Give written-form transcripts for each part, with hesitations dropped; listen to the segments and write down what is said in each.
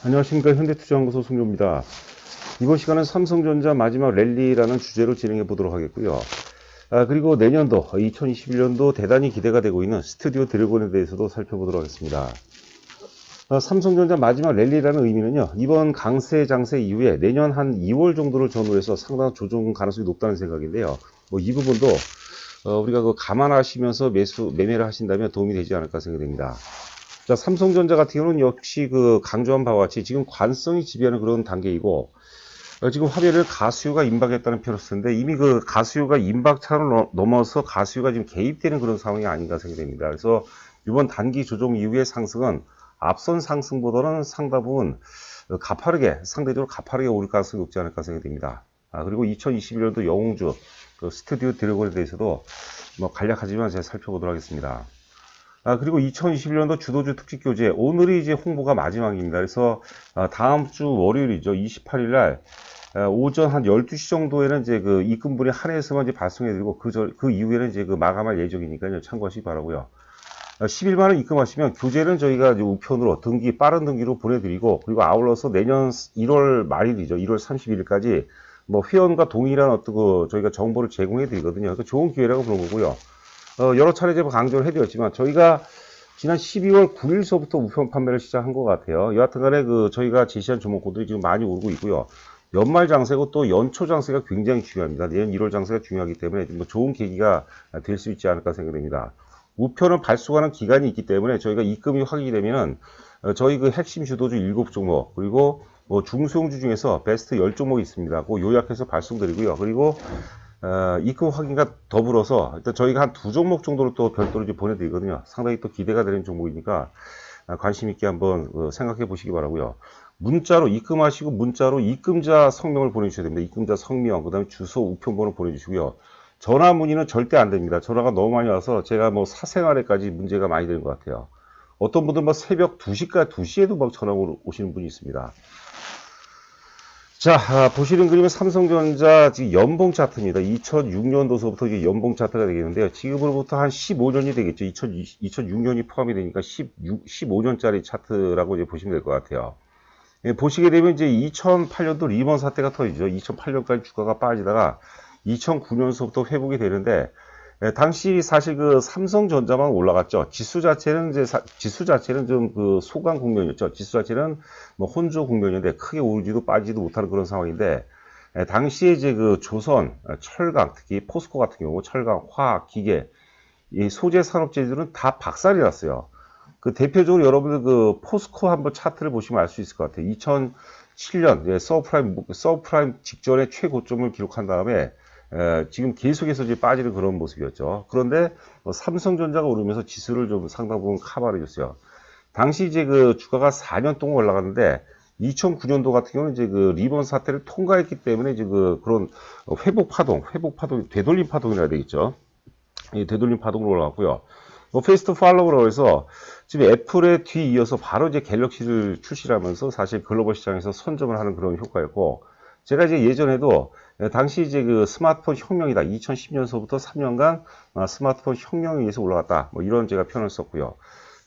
안녕하십니까. 현대투자연구소 송조입니다. 이번 시간은 삼성전자 마지막 랠리라는 주제로 진행해 보도록 하겠고요. 그리고 내년도 2021년도 대단히 기대가 되고 있는 스튜디오 드래곤에 대해서도 살펴보도록 하겠습니다. 삼성전자 마지막 랠리라는 의미는요, 이번 강세 장세 이후에 내년 한 2월 정도를 전후로 해서 상당한 조정 가능성이 높다는 생각인데요. 이 부분도 우리가 감안하시면서 매매를 하신다면 도움이 되지 않을까 생각됩니다. 자, 삼성전자 같은 경우는 역시 강조한 바와 같이 지금 관성이 지배하는 그런 단계이고, 지금 화면을 가수요가 임박했다는 표현을 쓰는데 이미 가수요가 임박차를 넘어서 가수요가 지금 개입되는 그런 상황이 아닌가 생각됩니다. 그래서 이번 단기 조정 이후의 상승은 앞선 상승보다는 상당 부분 상대적으로 가파르게 오를 가능성이 높지 않을까 생각됩니다. 그리고 2021년도 영웅주 스튜디오 드래곤에 대해서도 간략하지만 제가 살펴보도록 하겠습니다. 그리고 2021년도 주도주 특집 교재, 오늘이 이제 홍보가 마지막입니다. 그래서 다음 주 월요일이죠. 28일 날 오전 한 12시 정도에는 이제 입금분이 한해서만 이제 발송해드리고 그 이후에는 이제 마감할 예정이니까요. 참고하시기 바라고요. 11만원 입금하시면 교재는 저희가 이제 우편으로 빠른 등기로 보내드리고, 그리고 아울러서 내년 1월 말일이죠. 1월 31일까지 회원과 동일한 저희가 정보를 제공해 드리거든요. 그러니까 좋은 기회라고 보는 거고요. 여러 차례 제가 강조를 해드렸지만 저희가 지난 12월 9일서부터 우편 판매를 시작한 것 같아요. 여하튼 간에 저희가 제시한 종목군들이 지금 많이 오르고 있고요. 연말 장세고 또 연초 장세가 굉장히 중요합니다. 내년 1월 장세가 중요하기 때문에 좋은 계기가 될 수 있지 않을까 생각됩니다. 우편은 발송하는 기간이 있기 때문에 저희가 입금이 확인이 되면은 저희 핵심 주도주 7종목, 그리고 중소형주 중에서 베스트 10종목이 있습니다. 요약해서 발송드리고요. 그리고 입금 확인과 더불어서 일단 저희가 한 2종목 정도를 또 별도로 이제 보내드리거든요. 상당히 또 기대가 되는 종목이니까 관심 있게 한번 생각해 보시기 바라고요. 문자로 입금하시고 문자로 입금자 성명을 보내주셔야 됩니다. 입금자 성명, 그 다음에 주소, 우편번호 보내주시고요. 전화 문의는 절대 안 됩니다. 전화가 너무 많이 와서 제가 사생활에까지 문제가 많이 되는 것 같아요. 어떤 분들은 새벽 2시에도 전화 오시는 분이 있습니다. 자, 보시는 그림은 삼성전자 지금 연봉 차트입니다. 2006년도서부터 이제 연봉 차트가 되겠는데요. 지금으로부터 한 15년이 되겠죠. 2006년이 포함이 되니까 15년짜리 차트라고 이제 보시면 될 것 같아요. 보시게 되면 이제 2008년도 리먼 사태가 터지죠. 2008년까지 주가가 빠지다가 2009년서부터 회복이 되는데, 당시 사실 삼성전자만 올라갔죠. 지수 자체는 좀 소강 국면이었죠. 지수 자체는 혼조 국면인데 크게 오르지도 빠지도 못하는 그런 상황인데, 당시에 이제 조선, 철강, 특히 포스코 같은 경우 철강, 화학, 기계, 이 소재 산업재들은 다 박살이 났어요. 대표적으로 여러분들 포스코 한번 차트를 보시면 알 수 있을 것 같아요. 2007년 서브프라임 직전에 최고점을 기록한 다음에 지금 계속해서 이제 빠지는 그런 모습이었죠. 그런데 삼성전자가 오르면서 지수를 좀 상당 부분 커버해 줬어요. 당시 이제 주가가 4년 동안 올라갔는데 2009년도 같은 경우는 이제 리먼 사태를 통과했기 때문에 이제 그런 회복 파동, 되돌림 파동이라 해야 되겠죠. 이 되돌림 파동으로 올라갔고요. 페이스트 팔로우라고 해서 지금 애플에 뒤이어서 바로 이제 갤럭시를 출시하면서 사실 글로벌 시장에서 선점을 하는 그런 효과였고, 제가 이제 예전에도 당시 이제 스마트폰 혁명이다. 2010년서부터 3년간 스마트폰 혁명에 의해서 올라갔다. 이런 제가 표현을 썼고요.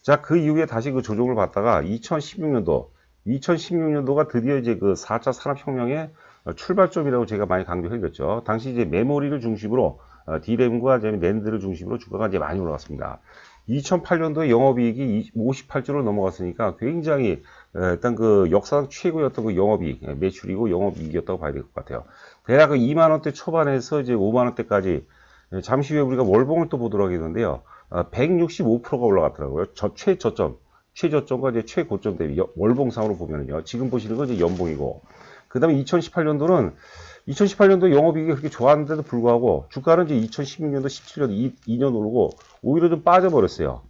자, 그 이후에 다시 조정을 받다가 2016년도가 드디어 이제 4차 산업혁명의 출발점이라고 제가 많이 강조해드렸죠. 당시 이제 메모리를 중심으로 D램과 낸드를 중심으로 주가가 이제 많이 올라갔습니다. 2008년도에 영업이익이 58조로 넘어갔으니까 굉장히 일단 역사상 최고였던 영업이익, 매출이고 영업이익이었다고 봐야 될 것 같아요. 대략 2만원대 초반에서 이제 5만원대까지, 잠시 후에 우리가 월봉을 또 보도록 하겠는데요. 165%가 올라갔더라고요. 최저점과 이제 최고점 대비 월봉상으로 보면은요. 지금 보시는 건 이제 연봉이고, 그 다음에 2018년도 영업이익이 그렇게 좋았는데도 불구하고 주가는 이제 2016년도, 17년 2년 오르고 오히려 좀 빠져버렸어요.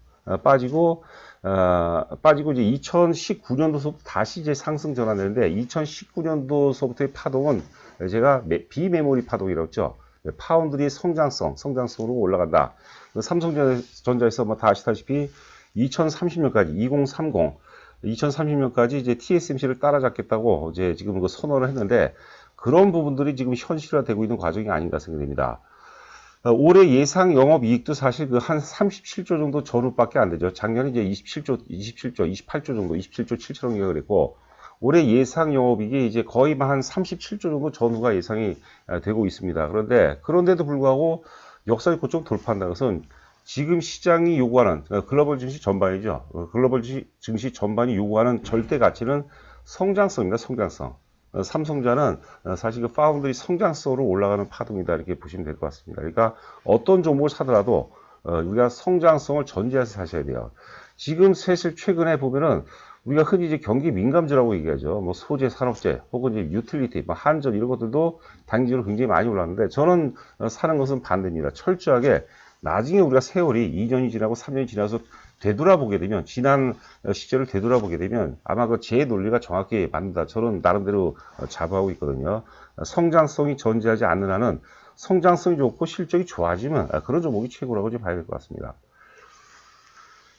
빠지고 이제 2019년도서부터 다시 이제 상승 전환되는데, 2019년도서부터의 파동은 제가 비메모리 파동이라고 했죠. 파운드리의 성장성으로 올라간다. 삼성전자에서 다 아시다시피 2030년까지 이제 TSMC를 따라잡겠다고 이제 지금 선언을 했는데, 그런 부분들이 지금 현실화되고 있는 과정이 아닌가 생각됩니다. 올해 예상 영업이익도 사실 한 37조 정도 전후밖에 안 되죠. 작년에 이제 28조 정도, 27조 7천억이가 그랬고, 올해 예상 영업이익이 이제 거의 한 37조 정도 전후가 예상이 되고 있습니다. 그런데도 불구하고 역사적 고점 돌파한다는 것은 지금 시장이 요구하는 글로벌 증시 전반이죠. 글로벌 증시 전반이 요구하는 절대 가치는 성장성입니다. 성장성. 삼성전자는 사실 그 파운드리 성장성으로 올라가는 파동이다 이렇게 보시면 될 것 같습니다. 그러니까 어떤 종목을 사더라도 우리가 성장성을 전제해서 사셔야 돼요. 지금 사실 최근에 보면은 우리가 흔히 이제 경기 민감주라고 얘기하죠. 뭐 소재, 산업재, 혹은 이제 유틸리티, 뭐 한전 이런 것들도 단기적으로 굉장히 많이 올랐는데 저는 사는 것은 반대입니다. 철저하게 나중에 우리가 세월이 2년이 지나고 3년이 지나서 되돌아보게 되면 지난 시절을 되돌아보게 되면 아마 그 제 논리가 정확히 맞는다. 저는 나름대로 자부하고 있거든요. 성장성이 전제하지 않는 한은 성장성이 좋고 실적이 좋아지면 그런 종목이 최고라고 이제 봐야 될 것 같습니다.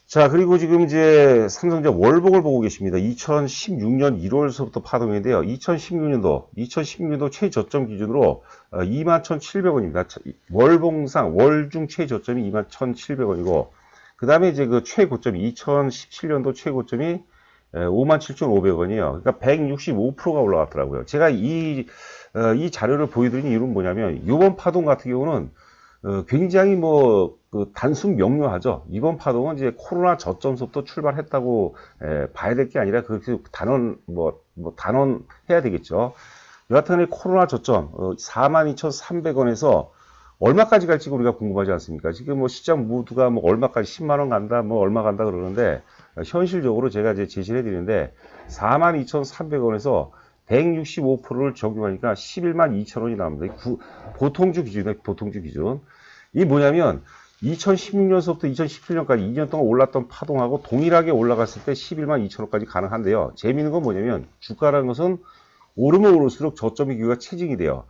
자, 그리고 지금 이제 삼성전자 월봉을 보고 계십니다. 2016년 1월서부터 파동인데요. 2016년도 최저점 기준으로 21,700원입니다. 월봉상 월중 최저점이 21,700원이고, 그 다음에 이제 그 최고점이 2017년도 최고점이 57,500원이에요. 그러니까 165%가 올라갔더라고요. 제가 이 자료를 보여드린 이유는 뭐냐면, 이번 파동 같은 경우는 굉장히 단순 명료하죠. 이번 파동은 이제 코로나 저점부터 출발했다고 봐야 될 게 아니라 그렇게 단언 해야 되겠죠. 여하튼 코로나 저점 42,300원에서 얼마까지 갈지 우리가 궁금하지 않습니까? 지금 시장 모두가 얼마까지 10만원 간다, 얼마 간다 그러는데 현실적으로 제가 이제 제시를 해드리는데 42,300원에서 165%를 적용하니까 112,200원이 나옵니다. 보통주 기준이에요. 보통주 기준. 이게 뭐냐면 2016년서부터 2017년까지 2년 동안 올랐던 파동하고 동일하게 올라갔을 때 112,200원까지 가능한데요. 재미있는 건 뭐냐면 주가라는 것은 오르면 오를수록 저점의 기회가 체증이 돼요.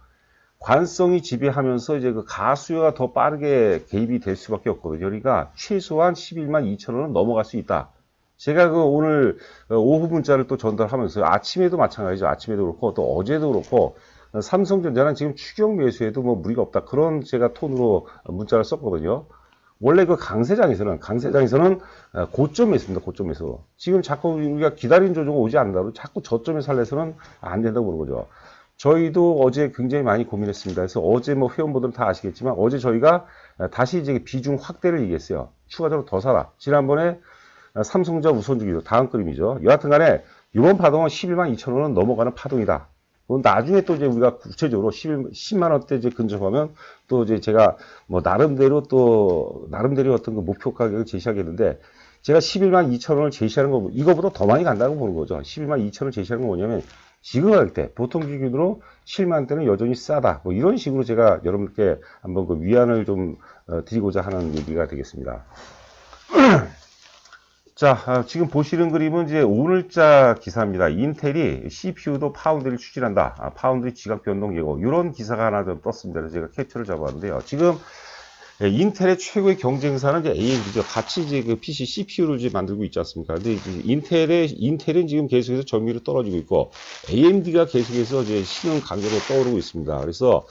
관성이 지배하면서 이제 그 가수요가 더 빠르게 개입이 될 수밖에 없거든요. 그러니까 최소한 112,200원은 넘어갈 수 있다. 제가 오늘 오후 문자를 또 전달하면서 아침에도 마찬가지죠. 아침에도 그렇고 또 어제도 그렇고 삼성전자는 지금 추격 매수에도 무리가 없다. 그런 제가 톤으로 문자를 썼거든요. 원래 그 강세장에서는 고점 매수입니다. 고점 매수. 지금 자꾸 우리가 기다린 조정이 오지 않는다고 자꾸 저점에 살려서는 안 된다고 보는 거죠. 저희도 어제 굉장히 많이 고민했습니다. 그래서 어제 회원분들은 다 아시겠지만 어제 저희가 다시 이제 비중 확대를 얘기했어요. 추가적으로 더 사라. 지난번에 삼성전자 우선주기죠. 다음 그림이죠. 여하튼 간에 이번 파동은 112,200원은 넘어가는 파동이다. 나중에 또 이제 우리가 구체적으로 10만원대 이제 근접하면 또 이제 제가 나름대로 어떤 그 목표 가격을 제시하겠는데 제가 112,200원을 제시하는 거 이거보다 더 많이 간다고 보는 거죠. 112,200원을 제시하는 건 뭐냐면 지금 할 때 보통 기준으로 7만원대는 여전히 싸다. 이런 식으로 제가 여러분께 한번 그 위안을 좀 드리고자 하는 얘기가 되겠습니다. 자, 지금 보시는 그림은 이제 오늘자 기사입니다. 인텔이 CPU도 파운드리를 추진한다. 파운드리 지각 변동 예고. 이런 기사가 하나 좀 떴습니다. 그래서 제가 캡처를 잡았는데요. 지금 인텔의 최고의 경쟁사는 이제 AMD죠. 같이 이제 그 PC CPU를 이제 만들고 있지 않습니까? 근데 인텔은 지금 계속해서 점유율이 떨어지고 있고 AMD가 계속해서 이제 신흥 강자로 떠오르고 있습니다. 그래서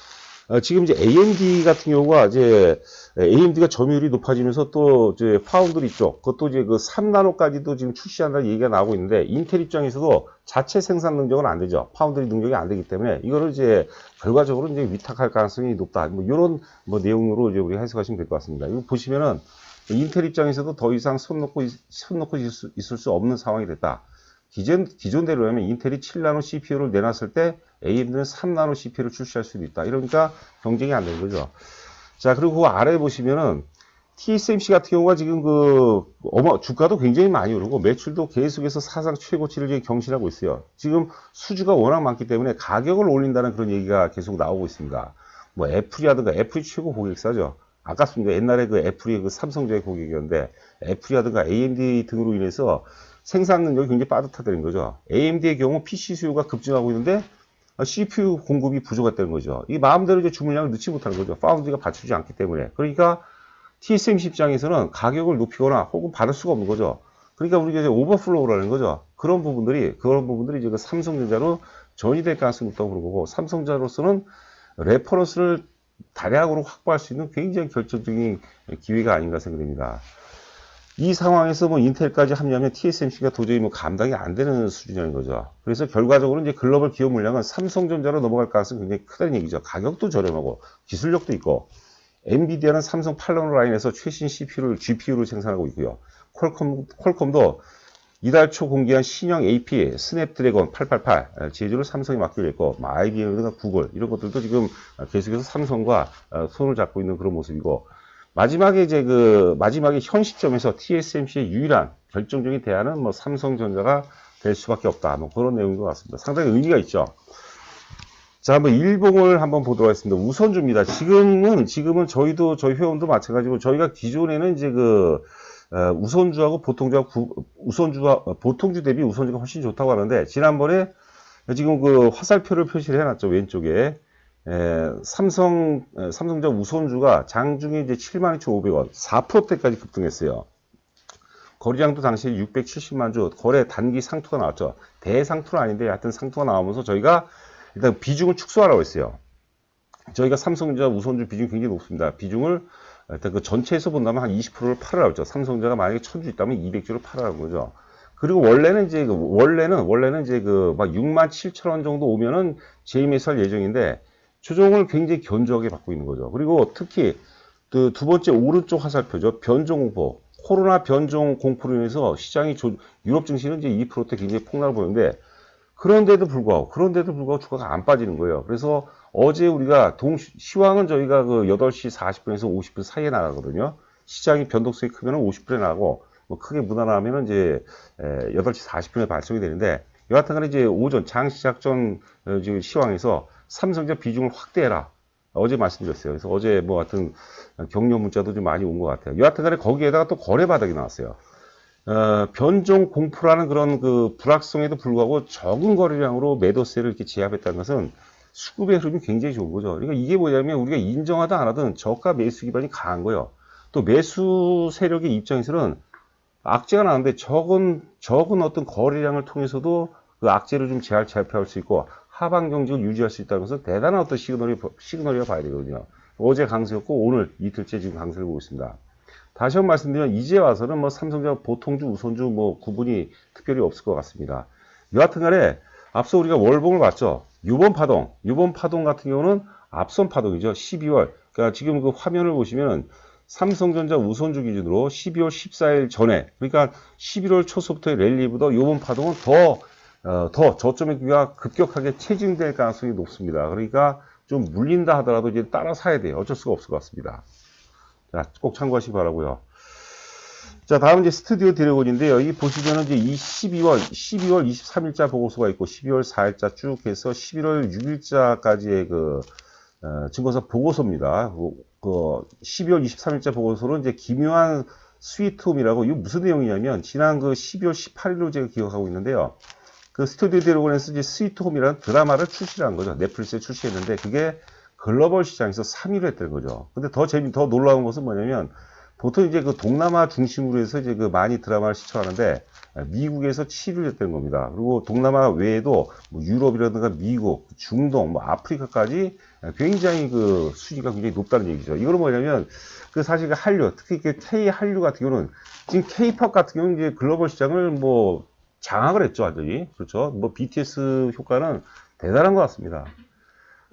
지금 이제 AMD 같은 경우가 이제 AMD가 점유율이 높아지면서 또 이제 파운드리 쪽, 그것도 이제 그 3나노까지도 지금 출시한다는 얘기가 나오고 있는데 인텔 입장에서도 자체 생산 능력은 안 되죠. 파운드리 능력이 안 되기 때문에 이거를 이제 결과적으로 이제 위탁할 가능성이 높다. 이런 내용으로 이제 우리가 해석하시면 될 것 같습니다. 이거 보시면은 인텔 입장에서도 더 이상 손 놓고 있을 수 없는 상황이 됐다. 기존대로라면 인텔이 7나노 CPU를 내놨을 때 AMD는 3나노 CPU를 출시할 수도 있다. 이러니까 경쟁이 안 되는 거죠. 자, 그리고 그 아래 보시면은 TSMC 같은 경우가 지금 주가도 굉장히 많이 오르고 매출도 계속해서 사상 최고치를 지금 경신하고 있어요. 지금 수주가 워낙 많기 때문에 가격을 올린다는 그런 얘기가 계속 나오고 있습니다. 애플이라든가 애플이 최고 고객사죠. 아깝습니다. 옛날에 그 애플이 그 삼성전자의 고객이었는데 애플이라든가 AMD 등으로 인해서 생산 능력이 굉장히 빠듯하다는 거죠. AMD의 경우 PC 수요가 급증하고 있는데 CPU 공급이 부족했다는 거죠. 이 마음대로 이제 주문량을 넣지 못하는 거죠. 파운드리가 받쳐주지 않기 때문에. 그러니까 TSMC 입장에서는 가격을 높이거나 혹은 받을 수가 없는 거죠. 그러니까 우리가 이제 오버플로우라는 거죠. 그런 부분들이 이제 그 삼성전자로 전이될 가능성이 있다고 그런 거고, 삼성전자로서는 이 상황에서 뭐 인텔까지 합류하면 TSMC가 도저히 뭐 감당이 안 되는 수준이라는 거죠. 그래서 결과적으로 이제 글로벌 기업 물량은 삼성전자로 넘어갈 가능성이 굉장히 크다는 얘기죠. 가격도 저렴하고 기술력도 있고, 엔비디아는 삼성 8나노 라인에서 최신 GPU를 생산하고 있고요. 퀄컴도 이달 초 공개한 신형 AP 스냅드래곤 888 제조를 삼성이 맡기로 했고, IBM이나 구글 이런 것들도 지금 계속해서 삼성과 손을 잡고 있는 그런 모습이고, 마지막에 현 시점에서 TSMC의 유일한 결정적인 대안은 뭐 삼성전자가 될 수밖에 없다. 뭐 그런 내용인 것 같습니다. 상당히 의미가 있죠. 자, 한번 일봉을 한번 보도록 하겠습니다. 우선주입니다. 지금은 저희 회원도 마찬가지고, 저희가 기존에는 이제 우선주하고 보통주 대비 우선주가 훨씬 좋다고 하는데, 지난번에 지금 화살표를 표시를 해놨죠. 왼쪽에. 삼성전자 우선주가 장중에 이제 72,500원, 4%대까지 급등했어요. 거래량도 당시에 670만 주, 거래 단기 상투가 나왔죠. 대상투는 아닌데, 하여튼 상투가 나오면서 저희가 일단 비중을 축소하라고 했어요. 저희가 삼성전자 우선주 비중이 굉장히 높습니다. 비중을 일단 전체에서 본다면 한 20%를 팔으라고 했죠. 삼성전자가 만약에 1000주 있다면 200주를 팔으라는 거죠. 그리고 원래는 이제 막 67,000원 정도 오면은 재매수할 예정인데, 조정을 굉장히 견조하게 받고 있는 거죠. 그리고 특히 두 번째 오른쪽 화살표죠. 변종공포. 코로나 변종 공포로 인해서 시장이 유럽 증시는 이제 2%대 굉장히 폭락을 보이는데, 그런데도 불구하고 주가가 안 빠지는 거예요. 그래서 어제 우리가 시황은 저희가 8시 40분에서 50분 사이에 나가거든요. 시장이 변동성이 크면 50분에 나가고, 뭐 크게 무난하면 이제 8시 40분에 발송이 되는데, 여하튼 간에 이제 오전 장 시작 전 지금 시황에서 삼성전자 비중을 확대해라. 어제 말씀드렸어요. 그래서 어제 뭐 하여튼 격려 문자도 좀 많이 온 것 같아요. 여하튼 간에 거기에다가 또 거래 바닥이 나왔어요. 변종 공포라는 그런 불확성에도 불구하고 적은 거래량으로 매도세를 이렇게 제압했다는 것은 수급의 흐름이 굉장히 좋은 거죠. 그러니까 이게 뭐냐면 우리가 인정하든 안 하든 저가 매수 기반이 강한 거예요. 또 매수 세력의 입장에서는 악재가 나는데 적은 어떤 거래량을 통해서도 그 악재를 좀 제압할 수 있고 하방 경직을 유지할 수 있다는 것은 대단한 어떤 시그널이라 봐야 되거든요. 어제 강세였고 오늘 이틀째 지금 강세를 보고 있습니다. 다시 한번 말씀드리면 이제 와서는 뭐 삼성전자 보통주, 우선주 뭐 구분이 특별히 없을 것 같습니다. 여하튼 간에 앞서 우리가 월봉을 봤죠. 요번 파동 같은 경우는 앞선 파동이죠. 12월. 그러니까 지금 그 화면을 보시면은 삼성전자 우선주 기준으로 12월 14일 전에, 그러니까 11월 초서부터의 랠리보다 요번 파동은 더 저점의 기가 급격하게 체증될 가능성이 높습니다. 그러니까 좀 물린다 하더라도 이제 따라 사야 돼요. 어쩔 수가 없을 것 같습니다. 자, 꼭 참고하시기 바라고요. 자, 다음 이제 스튜디오 드래곤인데요. 여기 보시면은 이제 이 12월 23일자 보고서가 있고 12월 4일자 쭉 해서 11월 6일자까지의 증거사 보고서입니다. 12월 23일자 보고서는 이제 기묘한 스위트홈이라고, 이거 무슨 내용이냐면 지난 12월 18일로 제가 기억하고 있는데요. 그 스튜디오 드래곤에서 이제 스위트홈이라는 드라마를 출시를 한 거죠. 넷플릭스에 출시했는데 그게 글로벌 시장에서 3위를 했다는 거죠. 근데 더 놀라운 것은 뭐냐면, 보통 이제 동남아 중심으로 해서 이제 많이 드라마를 시청하는데, 미국에서 7위를 했다는 겁니다. 그리고 동남아 외에도 뭐 유럽이라든가 미국, 중동, 뭐 아프리카까지 굉장히 수위가 굉장히 높다는 얘기죠. 이거는 뭐냐면, 사실 한류, 특히 K 한류 같은 경우는, 지금 K-팝 같은 경우는 이제 글로벌 시장을 뭐 장악을 했죠, 완전히. 그렇죠. 뭐 BTS 효과는 대단한 것 같습니다.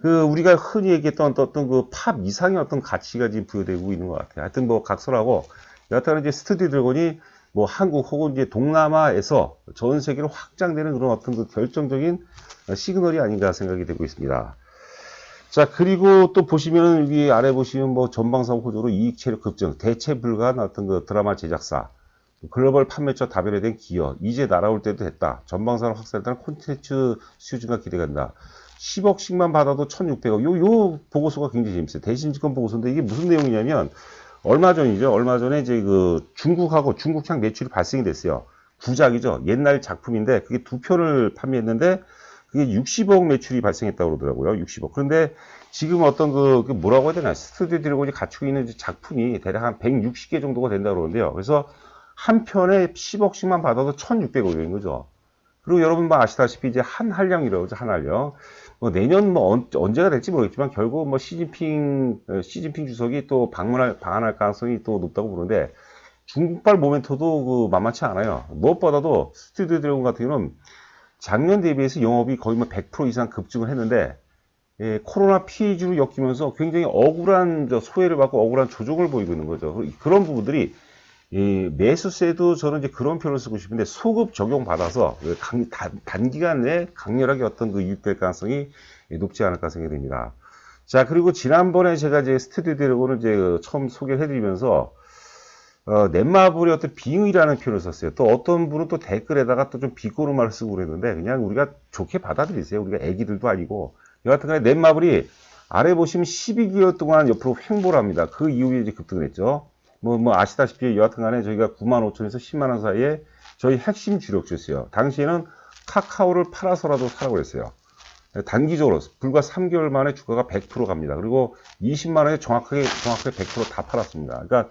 우리가 흔히 얘기했던 어떤 팝 이상의 어떤 가치가 지금 부여되고 있는 것 같아요. 하여튼 뭐 각설하고, 여하튼 이제 스튜디오 드래곤이 뭐 한국 혹은 이제 동남아에서 전 세계로 확장되는 그런 어떤 결정적인 시그널이 아닌가 생각이 되고 있습니다. 자, 그리고 또 보시면은 여기 아래 보시면 뭐 전방사고 호조로 이익 체력 급증, 대체 불가한 어떤 드라마 제작사, 글로벌 판매처 다변에 대한 기여, 이제 날아올 때도 됐다. 전방사를 확산했다는 콘텐츠 수요 증가 기대간다. 10억씩만 받아도 1,600억. 요 보고서가 굉장히 재밌어요. 대신증권 보고서인데 이게 무슨 내용이냐면, 얼마 전에 이제 중국향 매출이 발생이 됐어요. 구작이죠. 옛날 작품인데 그게 2편을 판매했는데 그게 60억 매출이 발생했다고 그러더라고요. 60억. 그런데 지금 어떤 뭐라고 해야 되나, 스튜디오 드래곤이 갖추고 있는 작품이 대략 한 160개 정도가 된다고 그러는데요. 그래서 한 편에 10억씩만 받아도 1,600억인 거죠. 그리고 여러분 뭐 아시다시피 이제 한한령이라고 하죠. 한한령. 뭐 내년 뭐 언제가 될지 모르겠지만 결국 뭐 시진핑 주석이 또 방한할 가능성이 또 높다고 보는데, 중국발 모멘토도 만만치 않아요. 무엇보다도 스튜디오 드래곤 같은 경우는 작년 대비해서 영업이 거의 100% 이상 급증을 했는데, 코로나 피해주로 엮이면서 굉장히 억울한 소외를 받고 억울한 조정을 보이고 있는 거죠. 그런 부분들이 매수세도 저는 이제 그런 표현을 쓰고 싶은데, 소급 적용 받아서 단기간 내에 강렬하게 어떤 유입될 가능성이 높지 않을까 생각이 됩니다. 자, 그리고 지난번에 제가 이제 스튜디오 드래곤을 이제 처음 소개를 해드리면서 넷마블의 어떤 빙의라는 표현을 썼어요. 또 어떤 분은 또 댓글에다가 또 좀 비꼬는 말을 쓰고 그랬는데, 그냥 우리가 좋게 받아들이세요. 우리가 애기들도 아니고. 여하튼간에 넷마블이 아래 보시면 12개월 동안 옆으로 횡보를 합니다. 그 이후에 이제 급등을 했죠. 뭐 아시다시피 여하튼간에 저희가 95,000에서 10만원 사이에 저희 핵심 주력주였어요. 당시에는 카카오를 팔아서라도 사라고 했어요. 단기적으로 불과 3개월 만에 주가가 100% 갑니다. 그리고 20만원에 정확하게 100% 다 팔았습니다. 그러니까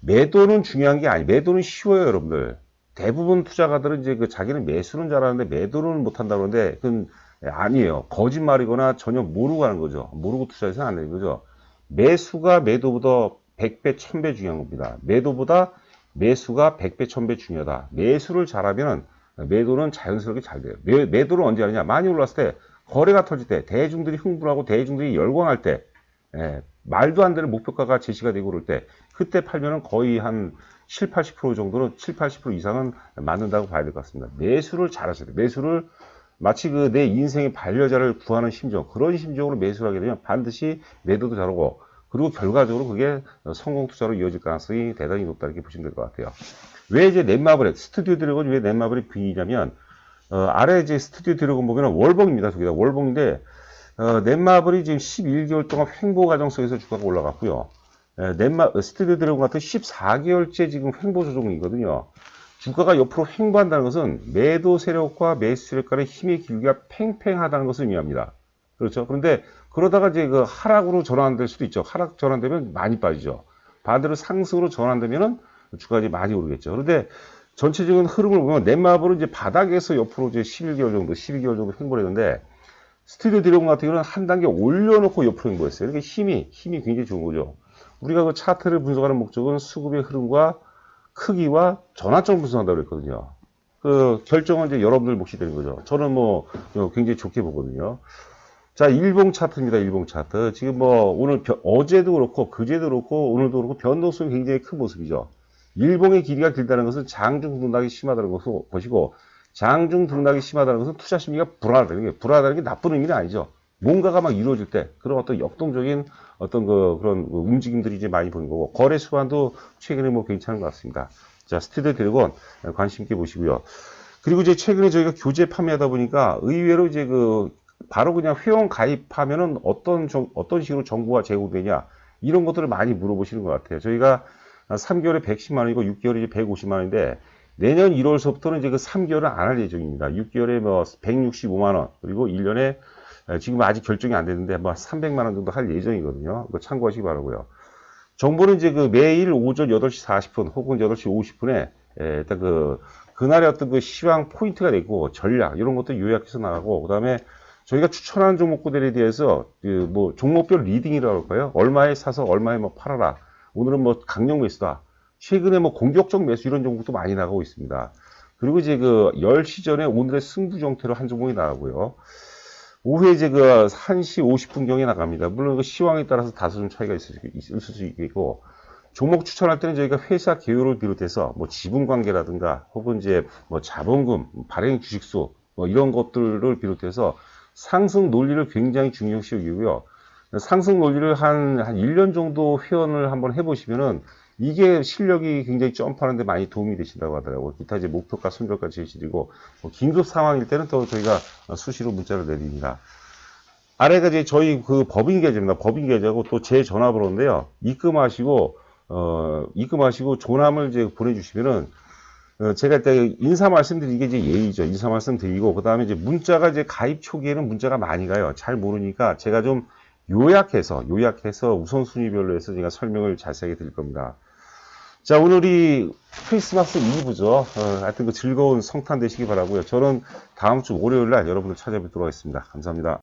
매도는 중요한 게 아니에요. 매도는 쉬워요, 여러분들. 대부분 투자가들은 이제 자기는 매수는 잘하는데 매도는 못한다고 하는데, 그건 아니에요. 거짓말이거나 전혀 모르고 하는 거죠. 모르고 투자해서는 안 되는 거죠. 매수가 매도보다 100배, 1000배 중요한 겁니다. 매도보다 매수가 100배, 1000배 중요하다. 매수를 잘하면 매도는 자연스럽게 잘 돼요. 매도를 언제 하느냐? 많이 올랐을 때, 거래가 터질 때, 대중들이 흥분하고 대중들이 열광할 때, 말도 안 되는 목표가가 제시가 되고 그럴 때, 그때 팔면은 거의 한 7, 80% 정도는, 7, 80% 이상은 맞는다고 봐야 될 것 같습니다. 매수를 잘하셔야 돼요. 매수를 마치 내 인생의 반려자를 구하는 심정, 그런 심정으로 매수를 하게 되면 반드시 매도도 잘하고, 그리고 결과적으로 그게 성공 투자로 이어질 가능성이 대단히 높다, 이렇게 보시면 될 것 같아요. 왜 이제 넷마블에, 스튜디오 드래곤이 왜 넷마블이 빙의냐면, 아래 이제 스튜디오 드래곤 보면은 월봉입니다. 저기다 월봉인데, 넷마블이 지금 11개월 동안 횡보 과정 속에서 주가가 올라갔고요. 스튜디오 드래곤 같은 14개월째 지금 횡보 조정이거든요. 주가가 옆으로 횡보한다는 것은 매도 세력과 매수 세력 간의 힘의 기울기가 팽팽하다는 것을 의미합니다. 그렇죠? 그런데 그러다가 이제 그 하락으로 전환될 수도 있죠. 하락 전환되면 많이 빠지죠. 반대로 상승으로 전환되면은 주가가 이제 많이 오르겠죠. 그런데 전체적인 흐름을 보면 넷마블은 이제 바닥에서 옆으로 이제 12개월 정도 횡보를 했는데, 스튜디오 드래곤 같은 경우는 한 단계 올려놓고 옆으로 횡보했어요. 이렇게 힘이 굉장히 좋은 거죠. 우리가 그 차트를 분석하는 목적은 수급의 흐름과 크기와 전환점을 분석한다고 그랬거든요. 그 결정은 이제 여러분들 몫이 되는 거죠. 저는 굉장히 좋게 보거든요. 자, 일봉 차트입니다. 일봉 차트. 지금 오늘 어제도 그렇고 그제도 그렇고 오늘도 그렇고 변동성이 굉장히 큰 모습이죠. 일봉의 길이가 길다는 것은 장중 등락이 심하다는 것이고, 장중 등락이 심하다는 것은 투자 심리가 불안하다는 게 나쁜 의미는 아니죠. 뭔가가 막 이루어질 때 그런 어떤 역동적인 어떤 그런 움직임들이 이제 많이 보이는 거고, 거래 수완도 최근에 괜찮은 것 같습니다. 자, 스튜디오 드래곤 관심 있게 보시고요. 그리고 이제 최근에 저희가 교재 판매하다 보니까 의외로 이제 바로 그냥 회원 가입하면은 어떤 식으로 정보가 제공되냐, 이런 것들을 많이 물어보시는 것 같아요. 저희가 3개월에 110만 원이고 6개월에 150만 원인데, 내년 1월서부터는 이제 그 3개월은 안 할 예정입니다. 6개월에 165만 원, 그리고 1년에 지금 아직 결정이 안 됐는데 300만 원 정도 할 예정이거든요. 그거 참고하시기 바라고요. 정보는 이제 매일 오전 8시 40분 혹은 8시 50분에 일단 그날의 어떤 시황 포인트가 되고 전략, 이런 것도 요약해서 나가고, 그다음에 저희가 추천하는 종목들에 대해서 종목별 리딩이라고 할까요? 얼마에 사서 얼마에 팔아라. 오늘은 강력 매수다. 최근에 공격적 매수, 이런 종목도 많이 나가고 있습니다. 그리고 이제 10시 전에 오늘의 승부 정태로 한 종목이 나가고요. 오후에 이제 1시 50분경에 나갑니다. 물론 시황에 따라서 다소 좀 차이가 있을 수 있겠고, 종목 추천할 때는 저희가 회사 개요를 비롯해서 지분 관계라든가 혹은 이제 자본금, 발행 주식수 이런 것들을 비롯해서 상승 논리를 굉장히 중요시 여기고요. 상승 논리를 한 1년 정도 회원을 한번 해보시면은 이게 실력이 굉장히 점프하는데 많이 도움이 되신다고 하더라고요. 기타 이제 목표가, 손절가 제시드리고, 긴급 상황일 때는 또 저희가 수시로 문자를 내립니다. 아래가 이제 저희 법인 계좌입니다. 법인 계좌고 또 제 전화번호인데요. 입금하시고 조남을 이제 보내주시면은, 제가 일단 인사 말씀드리는 게 이제 예의죠. 인사 말씀드리고, 그 다음에 이제 문자가 이제 가입 초기에는 문자가 많이 가요. 잘 모르니까 제가 좀 요약해서 우선순위별로 해서 제가 설명을 자세하게 드릴 겁니다. 자, 오늘이 크리스마스 이브죠. 하여튼 즐거운 성탄 되시기 바라고요. 저는 다음 주 월요일 날 여러분들 찾아뵙도록 하겠습니다. 감사합니다.